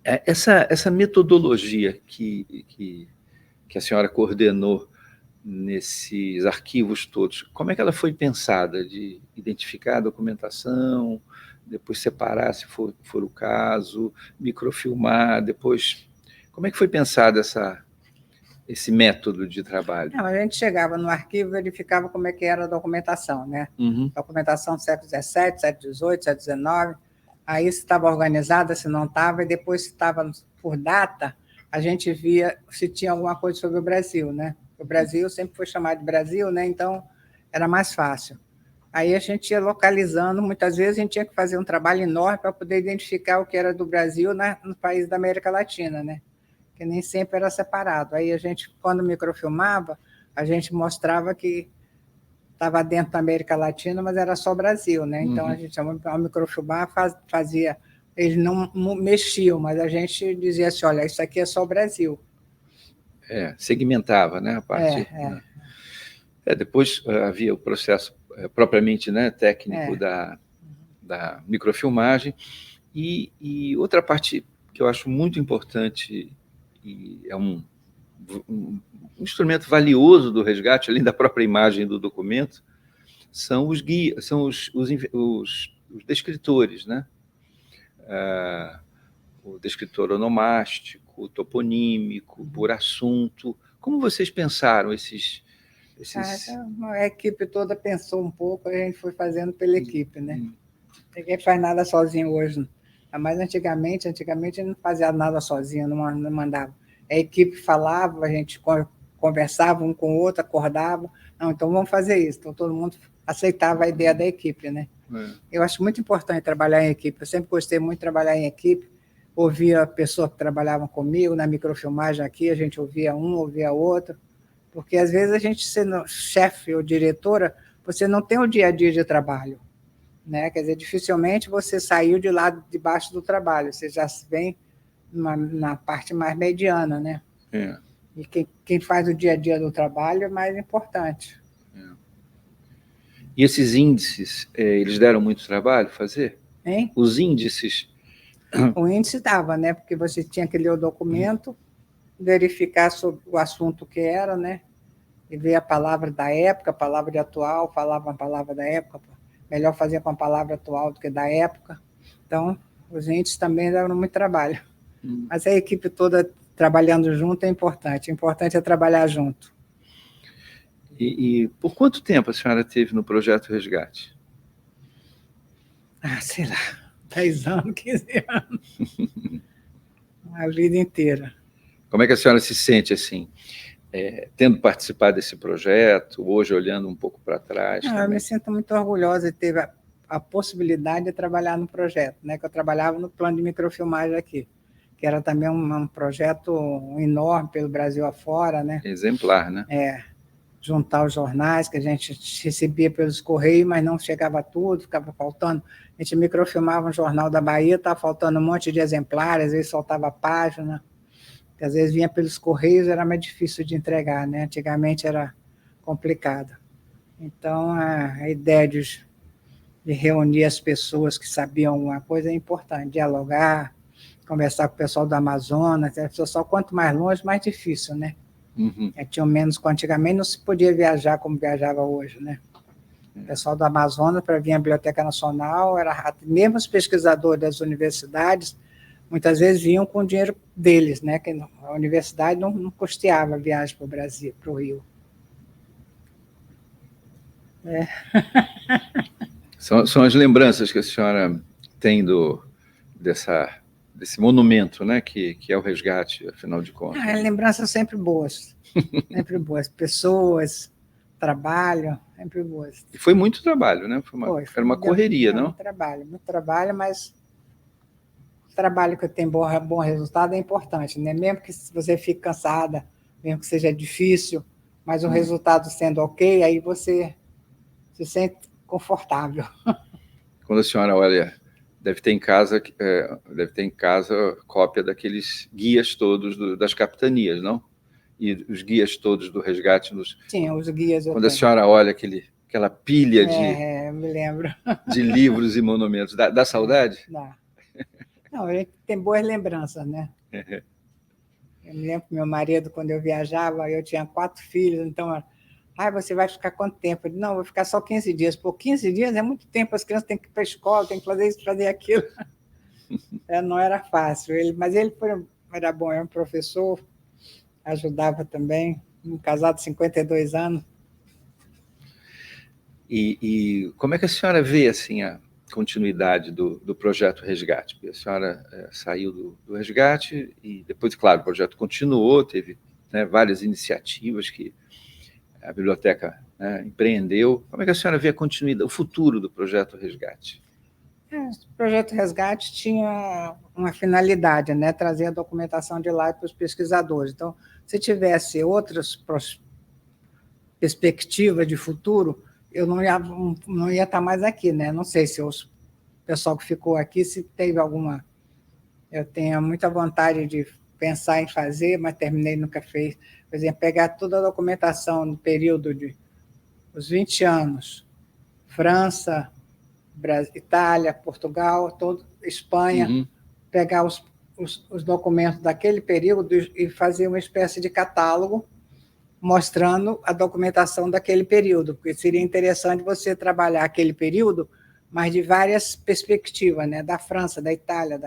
essa metodologia que a senhora coordenou nesses arquivos todos, como é que ela foi pensada? De identificar a documentação, depois separar, se for o caso, microfilmar, depois... Como é que foi pensado esse método de trabalho? Não, a gente chegava no arquivo e verificava como é que era a documentação, né? Documentação do século XVII, século XVIII, século XIX, aí se estava organizada, se não estava, e depois se estava por data, a gente via se tinha alguma coisa sobre o Brasil, né? O Brasil sempre foi chamado de Brasil, né? Então era mais fácil. Aí a gente ia localizando, muitas vezes a gente tinha que fazer um trabalho enorme para poder identificar o que era do Brasil no país da América Latina, né? Que nem sempre era separado. Aí a gente, quando microfilmava, a gente mostrava que estava dentro da América Latina, mas era só Brasil, né? Então a gente, ao microfilmar, fazia... Eles não mexiam, mas a gente dizia assim, olha, isso aqui é só o Brasil. Segmentava, né? A parte... depois havia o processo propriamente, né, técnico da microfilmagem. E outra parte que eu acho muito importante, e é um instrumento valioso do resgate, além da própria imagem do documento, são os guias, são os descritores, né? O descritor onomástico, o toponímico, por assunto. Como vocês pensaram esses... A equipe toda pensou um pouco, a gente foi fazendo pela equipe, né? Ninguém faz nada sozinho hoje. Mas antigamente a gente não fazia nada sozinho, não mandava. A equipe falava, a gente conversava um com o outro, acordava. Não, então vamos fazer isso. Então todo mundo aceitava a ideia da equipe, né? Eu acho muito importante trabalhar em equipe. Eu sempre gostei muito de trabalhar em equipe. Ouvia a pessoa que trabalhava comigo na microfilmagem aqui, a gente ouvia um, ouvia outro, porque às vezes a gente, sendo chefe ou diretora, você não tem o dia a dia de trabalho, né? Quer dizer, dificilmente você saiu de lá debaixo do trabalho, você já vem na parte mais mediana, né? E quem faz o dia a dia do trabalho é mais importante. E esses índices, eles deram muito trabalho fazer? Hein? Os índices... O índice dava, né? Porque você tinha que ler o documento, verificar sobre o assunto que era, né? E ver a palavra da época, a palavra de atual, falava a palavra da época, melhor fazer com a palavra atual do que da época. Então, os índices também davam muito trabalho. Mas a equipe toda trabalhando junto é importante. O importante é trabalhar junto. E por quanto tempo a senhora teve no Projeto Resgate? Sei lá, 10 anos, 15 anos. A vida inteira. Como é que a senhora se sente, assim, tendo participado desse projeto, hoje olhando um pouco para trás? Eu me sinto muito orgulhosa de ter a possibilidade de trabalhar no projeto, né? Que eu trabalhava no plano de microfilmagem aqui, que era também um projeto enorme pelo Brasil afora, né? Exemplar, né? Juntar os jornais que a gente recebia pelos correios, mas não chegava tudo, ficava faltando. A gente microfilmava um jornal da Bahia, estava faltando um monte de exemplares, às vezes faltava página, que às vezes vinha pelos correios, era mais difícil de entregar, né? Antigamente era complicado. Então, a ideia de reunir as pessoas que sabiam alguma coisa é importante, dialogar, conversar com o pessoal do Amazonas, só quanto mais longe, mais difícil, né? Tinha menos, antigamente não se podia viajar como viajava hoje, né? O pessoal do Amazonas, para vir à Biblioteca Nacional, mesmo os pesquisadores das universidades, muitas vezes vinham com o dinheiro deles, né? Que a universidade não custeava a viagem para o Brasil, para o Rio. São as lembranças que a senhora tem desse monumento, né, que é o resgate, afinal de contas. Lembranças sempre boas. Sempre boas. Pessoas, trabalho, sempre boas. E foi muito trabalho, né? Era uma correria, não? Muito trabalho, mas o trabalho que tem bom resultado é importante, né? Mesmo que você fique cansada, mesmo que seja difícil, mas o resultado sendo ok, aí você se sente confortável. Quando a senhora olha, deve ter em casa cópia daqueles guias todos das capitanias, não? E os guias todos do resgate. Sim, os guias. Quando a senhora olha aquela pilha me lembro. de livros e monumentos, dá saudade? Dá. Não, a gente tem boas lembranças, né? Eu me lembro que meu marido, quando eu viajava, eu tinha 4 filhos, então... você vai ficar quanto tempo? Eu disse, não, vou ficar só 15 dias. Pô, 15 dias é muito tempo, as crianças têm que ir para a escola, têm que fazer isso, fazer aquilo. Não era fácil, mas ele era bom, era um professor, ajudava também, um casado de 52 anos. E como é que a senhora vê assim, a continuidade do projeto Resgate? Porque a senhora saiu do Resgate e depois, claro, o projeto continuou, teve, né, várias iniciativas que a biblioteca, né, empreendeu. Como é que a senhora vê a continuidade, o futuro do projeto Resgate? O projeto Resgate tinha uma finalidade, né, trazer a documentação de lá para os pesquisadores. Então, se tivesse outras perspectivas de futuro, eu não ia estar mais aqui, né? Não sei se o pessoal que ficou aqui, se teve alguma... Eu tenho muita vontade de pensar em fazer, mas terminei, nunca fez. Por exemplo, pegar toda a documentação no período de os 20 anos, França, Brasil, Itália, Portugal, Espanha, pegar os documentos daquele período e fazer uma espécie de catálogo mostrando a documentação daquele período, porque seria interessante você trabalhar aquele período, mas de várias perspectivas, né? Da França, da Itália,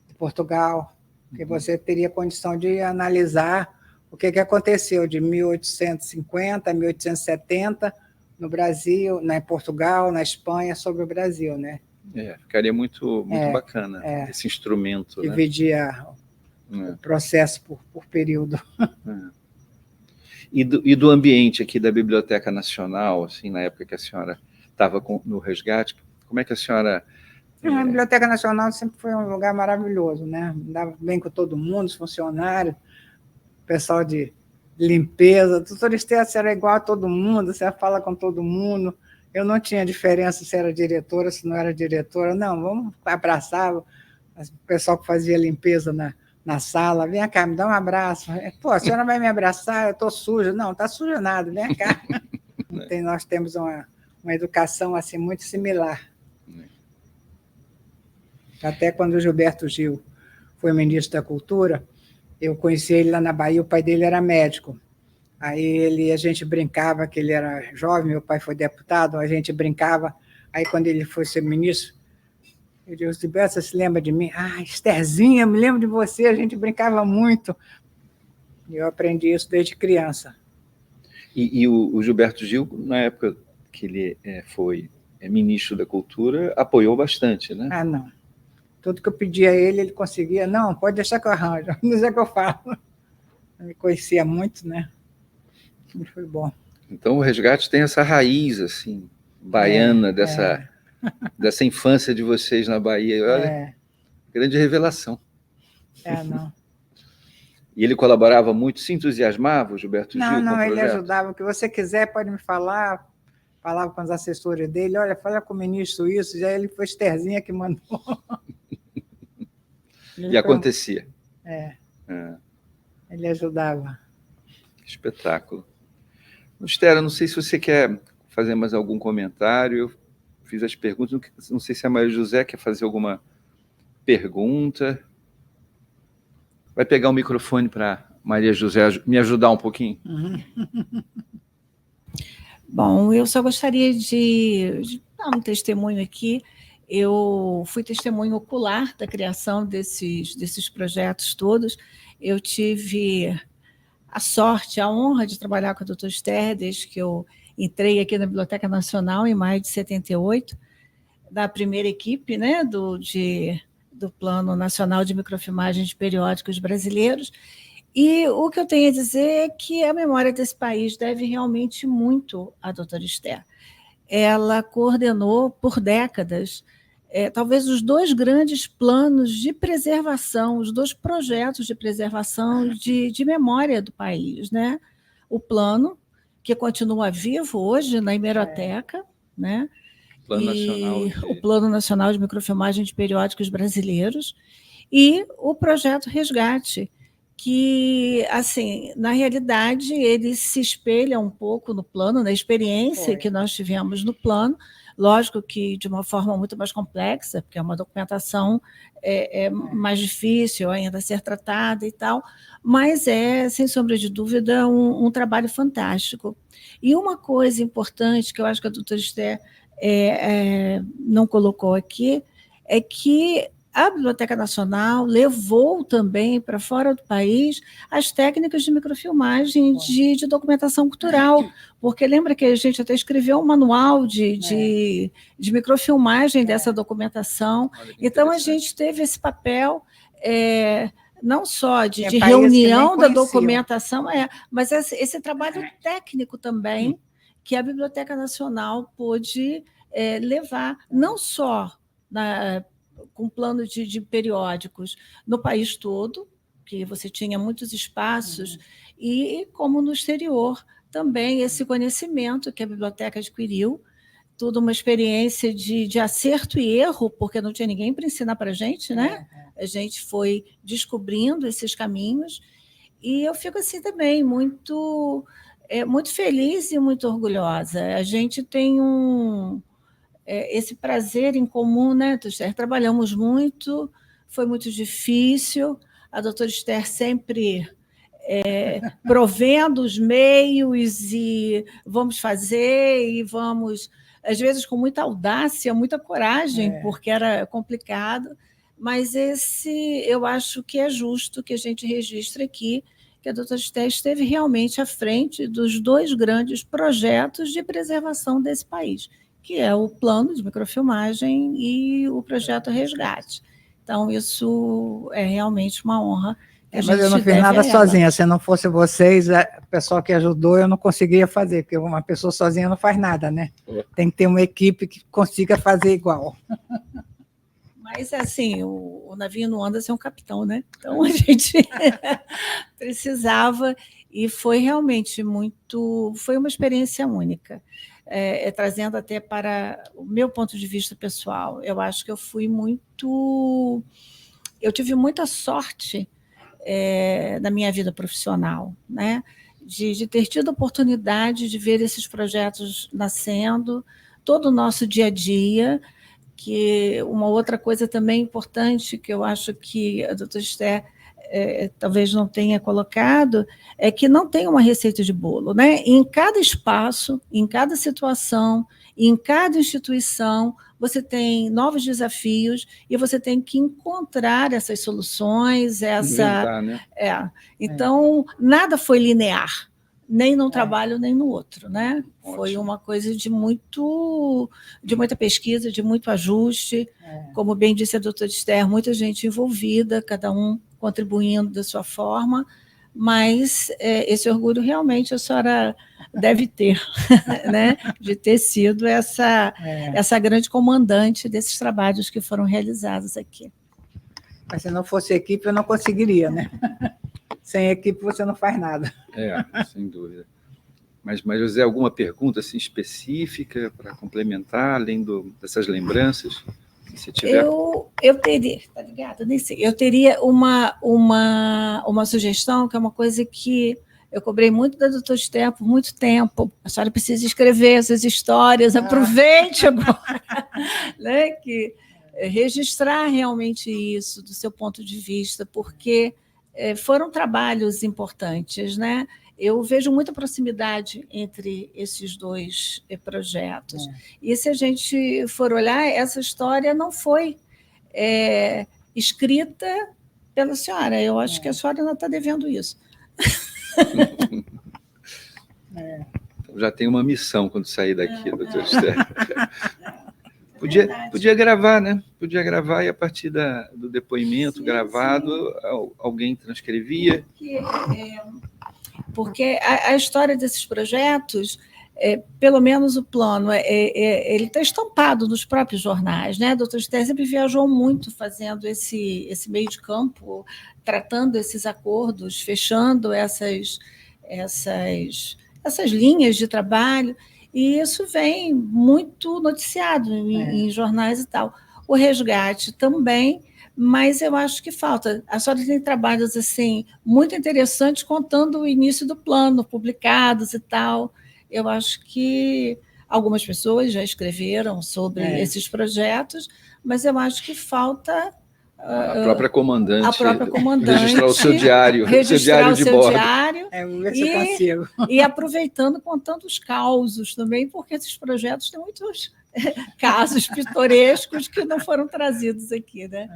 de Portugal, que você teria condição de analisar o que aconteceu de 1850 a 1870 no Brasil, em Portugal, na Espanha, sobre o Brasil, né? Ficaria muito bacana esse instrumento. Dividir o processo por período. E do ambiente aqui da Biblioteca Nacional, assim, na época que a senhora estava no resgate. Como é que a senhora... A Biblioteca Nacional sempre foi um lugar maravilhoso, né? Dava bem com todo mundo, os funcionários, o pessoal de limpeza. Doutor Esther, era igual a todo mundo, você fala com todo mundo. Eu não tinha diferença se era diretora, se não era diretora. Não, vamos abraçar o pessoal que fazia limpeza na sala. Vem cá, me dá um abraço. Pô, a senhora vai me abraçar? Eu estou suja. Não, está suja nada, vem cá. Nós temos uma educação assim, muito similar. Até quando o Gilberto Gil foi ministro da Cultura, eu conheci ele lá na Bahia, o pai dele era médico. Aí a gente brincava, que ele era jovem, meu pai foi deputado, a gente brincava. Aí, quando ele foi ser ministro, eu disse: Gilberto, você se lembra de mim? Ah, Estherzinha, me lembro de você, a gente brincava muito. E eu aprendi isso desde criança. E o Gilberto Gil, na época que ele foi ministro da Cultura, apoiou bastante, né? Ah, não. Tudo que eu pedia a ele conseguia. Não, pode deixar que eu arranjo, não sei o que eu falo. Ele conhecia muito, né? Foi bom. Então, o resgate tem essa raiz, assim, baiana, dessa infância de vocês na Bahia. Olha, grande revelação. Não. E ele colaborava muito, se entusiasmava, o Gilberto Gil, com o projeto? Não, ele ajudava. O que você quiser, pode me falar. Falava com os assessores dele, olha, fala com o ministro isso. Já ele foi Estherzinha que mandou. E acontecia. Ele ajudava. Espetáculo. Esther, não sei se você quer fazer mais algum comentário. Eu fiz as perguntas. Não sei se a Maria José quer fazer alguma pergunta. Vai pegar o microfone para Maria José me ajudar um pouquinho? Bom, eu só gostaria de dar um testemunho aqui. Eu fui testemunho ocular da criação desses projetos todos. Eu tive a sorte, a honra de trabalhar com a doutora Esther desde que eu entrei aqui na Biblioteca Nacional em maio de 78, da primeira equipe, né, do Plano Nacional de Microfilmagens de Periódicos Brasileiros. E o que eu tenho a dizer é que a memória desse país deve realmente muito à doutora Esther. Ela coordenou por décadas talvez os dois grandes planos de preservação, os dois projetos de preservação de memória do país, né? O plano, que continua vivo hoje na Hemeroteca, né? O Plano Nacional de Microfilmagem de Periódicos Brasileiros, e o projeto Resgate, que, assim, na realidade, ele se espelha um pouco no plano, na experiência que nós tivemos no plano, lógico que de uma forma muito mais complexa, porque é uma documentação mais difícil ainda a ser tratada e tal, mas sem sombra de dúvida, um trabalho fantástico. E uma coisa importante que eu acho que a doutora Esther não colocou aqui é que a Biblioteca Nacional levou também para fora do país as técnicas de microfilmagem de documentação cultural, porque lembra que a gente até escreveu um manual de microfilmagem dessa documentação. Então, a gente teve esse papel não só de reunião da documentação, mas esse trabalho técnico também, que a Biblioteca Nacional pôde levar, não só com plano de periódicos no país todo, que você tinha muitos espaços, e como no exterior também esse conhecimento que a biblioteca adquiriu, tudo uma experiência de acerto e erro, porque não tinha ninguém para ensinar para a gente, né? A gente foi descobrindo esses caminhos, e eu fico assim também muito feliz e muito orgulhosa. A gente tem esse prazer em comum, né, Esther? Trabalhamos muito, foi muito difícil, a doutora Esther sempre provendo os meios e vamos fazer, e vamos, às vezes com muita audácia, muita coragem, porque era complicado, mas eu acho que é justo que a gente registre aqui que a doutora Esther esteve realmente à frente dos dois grandes projetos de preservação desse país, que é o plano de microfilmagem e o projeto Resgate. Então, isso é realmente uma honra a Mas eu gente não fiz deve nada a ela. sozinha. Se não fosse vocês, o pessoal que ajudou, eu não conseguiria fazer, porque uma pessoa sozinha não faz nada, né? Tem que ter uma equipe que consiga fazer igual. Mas, assim, o navio não anda sem um capitão, né? Então, a gente precisava, e foi realmente foi uma experiência única. Trazendo até para o meu ponto de vista pessoal, eu acho que eu tive muita sorte na minha vida profissional, né? De ter tido a oportunidade de ver esses projetos nascendo, todo o nosso dia a dia, que uma outra coisa também importante que eu acho que a doutora Esther talvez não tenha colocado, é que não tem uma receita de bolo, né? Em cada espaço, em cada situação, em cada instituição, você tem novos desafios e você tem que encontrar essas soluções, Inventar, né? Então, nada foi linear, nem num trabalho, nem no outro, né? Ótimo. Foi uma coisa de muita pesquisa, de muito ajuste. Como bem disse a doutora Esther, muita gente envolvida, cada um contribuindo da sua forma, mas esse orgulho realmente a senhora deve ter, né? De ter sido essa grande comandante desses trabalhos que foram realizados aqui. Mas se não fosse equipe, eu não conseguiria, né? Sem equipe, você não faz nada. Sem dúvida. Mas José, alguma pergunta assim, específica para complementar, além dessas lembranças? Se tiver... Eu teria, tá ligado? Nem sei. Eu teria uma sugestão, que é uma coisa que eu cobrei muito da doutora Esther por muito tempo. A senhora precisa escrever essas histórias, aproveite agora, né? Registrar realmente isso do seu ponto de vista, porque foram trabalhos importantes, né? Eu vejo muita proximidade entre esses dois projetos. E se a gente for olhar, essa história não foi escrita pela senhora. Eu acho que a senhora ainda está devendo isso. Então, já tem uma missão quando sair daqui, doutor Esther. Podia gravar, né? Podia gravar e a partir do depoimento gravado, alguém transcrevia. Porque a história desses projetos, pelo menos o plano, ele está estampado nos próprios jornais, né? A doutora Esther sempre viajou muito fazendo esse meio de campo, tratando esses acordos, fechando essas linhas de trabalho, e isso vem muito noticiado em jornais e tal. O resgate também, mas eu acho que falta. A senhora tem trabalhos assim, muito interessantes, contando o início do plano, publicados e tal. Eu acho que algumas pessoas já escreveram sobre esses projetos, mas eu acho que falta... A própria comandante. Registrar o seu diário. Registrar o seu bordo. Diário. Vou ver se eu consigo. E aproveitando, contando os causos também, porque esses projetos têm muitos casos pitorescos que não foram trazidos aqui, né?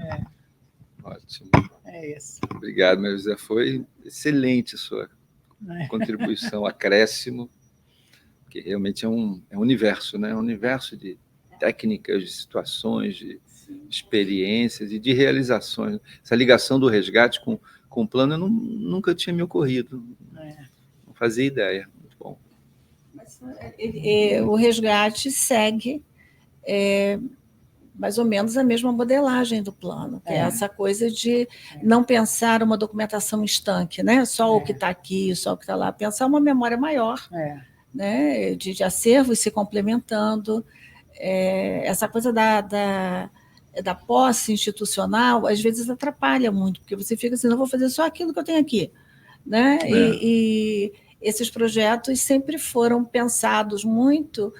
Ótimo. É isso. Obrigado, Maria José. Foi excelente a sua contribuição, acréscimo, que realmente é um universo, né? Um universo de técnicas, de situações, de experiências e de realizações. Essa ligação do resgate com o plano nunca tinha me ocorrido. Não fazia ideia. Muito bom. Mas, o resgate segue mais ou menos a mesma modelagem do plano, que é essa coisa de não pensar uma documentação estanque, né? Só o que está aqui, só o que está lá, pensar uma memória maior, né? de acervos se complementando. Essa coisa da posse institucional, às vezes atrapalha muito, porque você fica assim, não vou fazer só aquilo que eu tenho aqui, né? E esses projetos sempre foram pensados muito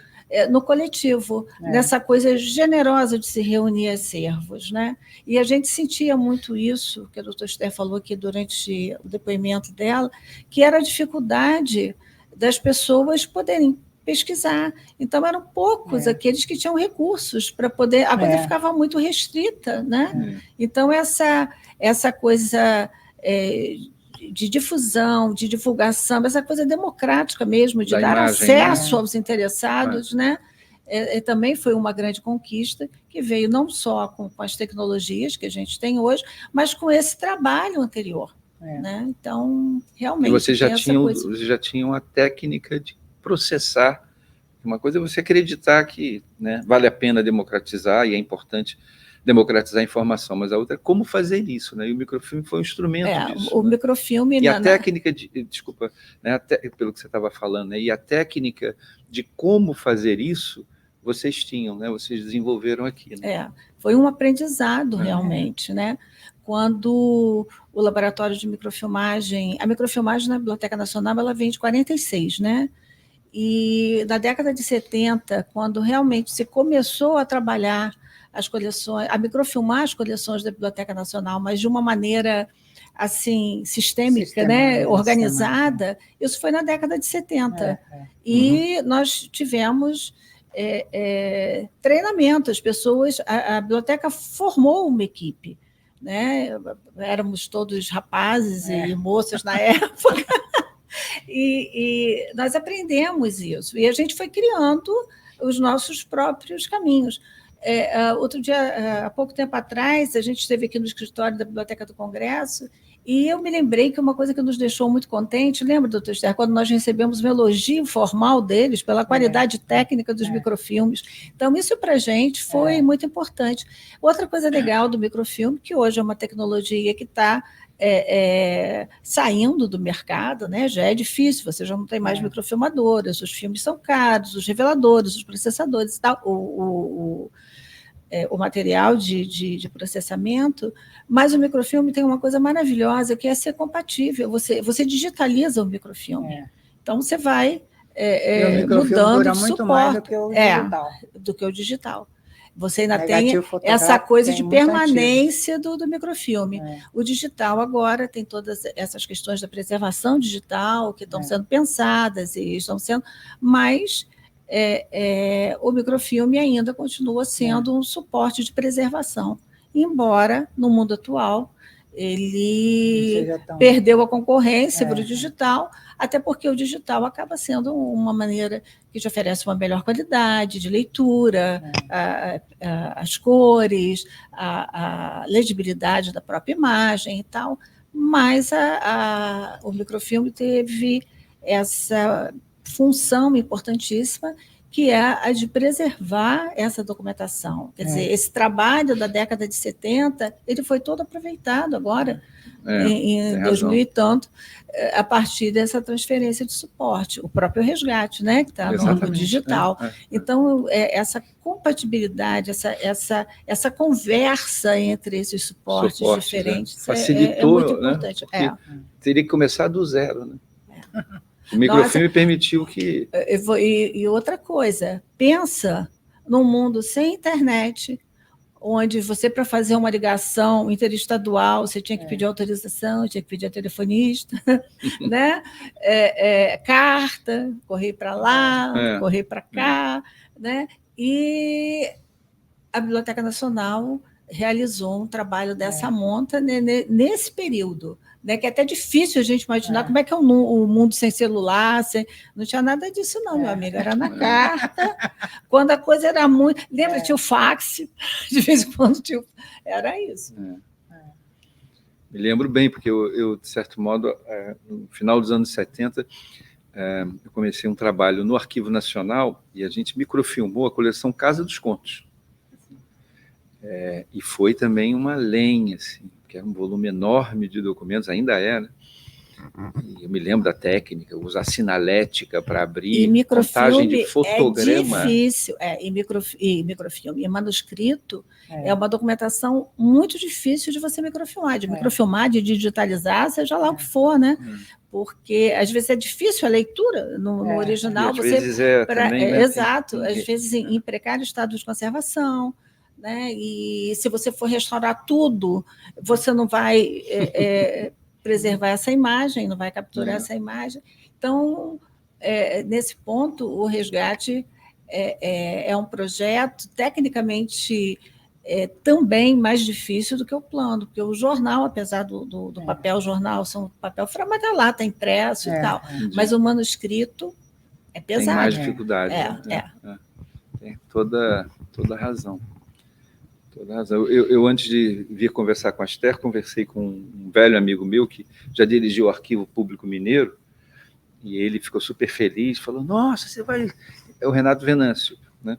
no coletivo, nessa coisa generosa de se reunir acervos, né? E a gente sentia muito isso, que a doutora Esther falou aqui durante o depoimento dela, que era a dificuldade das pessoas poderem pesquisar. Então, eram poucos aqueles que tinham recursos para poder... A coisa ficava muito restrita, né? Então, essa coisa de difusão, de divulgação, essa coisa democrática mesmo, de dar acesso aos interessados, né? Também foi uma grande conquista, que veio não só com as tecnologias que a gente tem hoje, mas com esse trabalho anterior. né? Então, realmente... E vocês tem essa coisa. vocês já tinham a técnica de processar. Uma coisa é você acreditar que, né, vale a pena democratizar, e é importante democratizar a informação, mas a outra é como fazer isso, né? E o microfilme foi um instrumento disso. O microfilme... E a técnica de... Desculpa, né, pelo que você estava falando, né, e a técnica de como fazer isso, vocês tinham, né? Vocês desenvolveram aqui. Né? Foi um aprendizado, realmente, né? Quando o laboratório de microfilmagem... A microfilmagem na Biblioteca Nacional, ela vem de 46, né? E na década de 70, quando realmente se começou a trabalhar as coleções, a microfilmar as coleções da Biblioteca Nacional, mas de uma maneira assim sistêmica, né, organizada, isso foi na década de 70. E nós tivemos treinamento, as pessoas, a biblioteca formou uma equipe, né? Éramos todos rapazes e moças na época. E nós aprendemos isso, e a gente foi criando os nossos próprios caminhos. Outro dia, há pouco tempo atrás, a gente esteve aqui no escritório da Biblioteca do Congresso, e eu me lembrei que uma coisa que nos deixou muito contente, lembra, doutor Esther, quando nós recebemos um elogio formal deles pela qualidade técnica dos microfilmes. Então, isso para a gente foi muito importante. Outra coisa legal do microfilme, que hoje é uma tecnologia que está saindo do mercado, né? Já é difícil, você já não tem mais microfilmadoras, os filmes são caros, os reveladores, os processadores, tal, o material de processamento, mas o microfilme tem uma coisa maravilhosa, que é ser compatível, você digitaliza o microfilme. Então, você vai mudando de muito suporte. Mais do que o digital. Do que o digital. Você ainda tem essa coisa de permanência do microfilme. O digital agora tem todas essas questões da preservação digital que estão sendo pensadas e estão sendo, mas o microfilme ainda continua sendo um suporte de preservação, embora no mundo atual ele perdeu a concorrência para o digital, até porque o digital acaba sendo uma maneira que te oferece uma melhor qualidade de leitura, as cores, a legibilidade da própria imagem e tal, mas o microfilme teve essa função importantíssima, que é a de preservar essa documentação. Quer dizer, esse trabalho da década de 70, ele foi todo aproveitado agora, em 2000 e tanto, a partir dessa transferência de suporte, o próprio resgate, né, que está no digital. Então, essa compatibilidade, essa conversa entre esses suportes diferentes facilitou, é muito importante. Teria que começar do zero, né? O microfilme permitiu que... E outra coisa, pensa num mundo sem internet, onde você, para fazer uma ligação interestadual, você tinha que pedir autorização, tinha que pedir a telefonista, né? Carta, correr para lá, correr para cá, né? E a Biblioteca Nacional realizou um trabalho dessa monta nesse período, né, que é até difícil a gente imaginar como é que é o mundo sem celular, não tinha nada disso não, meu amigo, era na carta, quando a coisa era muito... Lembra, tinha o fax, de vez em quando era isso. Me lembro bem, porque eu de certo modo, no final dos anos 70, eu comecei um trabalho no Arquivo Nacional e a gente microfilmou a coleção Casa dos Contos. E foi também uma lenha, assim, que era um volume enorme de documentos, ainda é, né? E eu me lembro da técnica, usar sinalética para abrir, contagem de fotograma. É difícil, e microfilme. E manuscrito é uma documentação muito difícil de você microfilmar, de digitalizar, seja lá o que for, né? Porque às vezes é difícil a leitura no original. Às vezes também, né? Exato, às vezes em precário estado de conservação. Né? E se você for restaurar tudo, você não vai preservar essa imagem, não vai capturar essa imagem. Então, nesse ponto, o resgate é um projeto tecnicamente também mais difícil do que o plano, porque o jornal, apesar do papel jornal, são papel mas está lá, está impresso e tal, mas o manuscrito é pesado. Tem mais dificuldade. Tem toda a razão. Toda razão. Eu, antes de vir conversar com a Esther, conversei com um velho amigo meu que já dirigiu o Arquivo Público Mineiro, e ele ficou super feliz, falou, nossa, você vai... É o Renato Venâncio, né?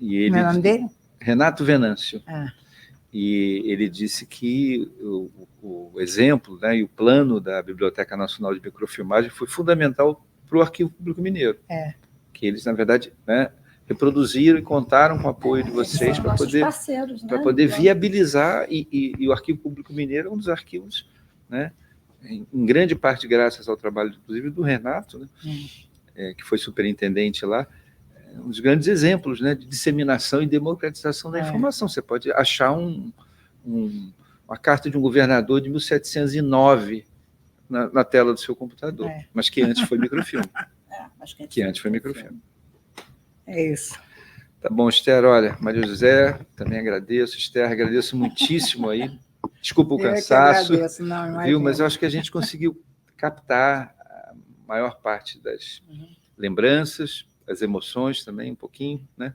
E ele... Não é o nome dele? Renato Venâncio. Ah. E ele disse que o exemplo, né, e o plano da Biblioteca Nacional de Microfilmagem foi fundamental para o Arquivo Público Mineiro. Que eles, na verdade, né, reproduziram e contaram com o apoio de vocês para poder, né? poder viabilizar, e o Arquivo Público Mineiro é um dos arquivos, né, em grande parte graças ao trabalho, inclusive, do Renato, né, que foi superintendente lá, um dos grandes exemplos, né, de disseminação e democratização da informação. Você pode achar uma carta de um governador de 1709 na tela do seu computador, mas que antes foi microfilme. Que antes foi microfilme. É isso. Tá bom, Esther, olha, Maria José, também agradeço, Esther, agradeço muitíssimo aí. Desculpa o cansaço, agradeço, não, viu? Mas eu acho que a gente conseguiu captar a maior parte das lembranças, as emoções também, um pouquinho, né?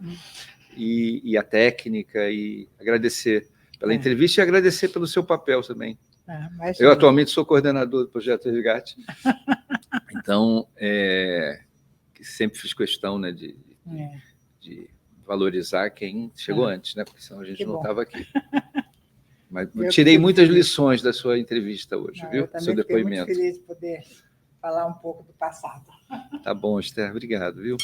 E a técnica, e agradecer pela entrevista e agradecer pelo seu papel também. Eu atualmente sou coordenador do Projeto Resgate, então que sempre fiz questão, né, de valorizar quem chegou antes, né? Porque senão a gente não estava aqui. Mas eu tirei muitas lições da sua entrevista hoje, viu? Eu também Seu depoimento. Fiquei muito feliz de poder falar um pouco do passado. Tá bom, Esther, obrigado, viu?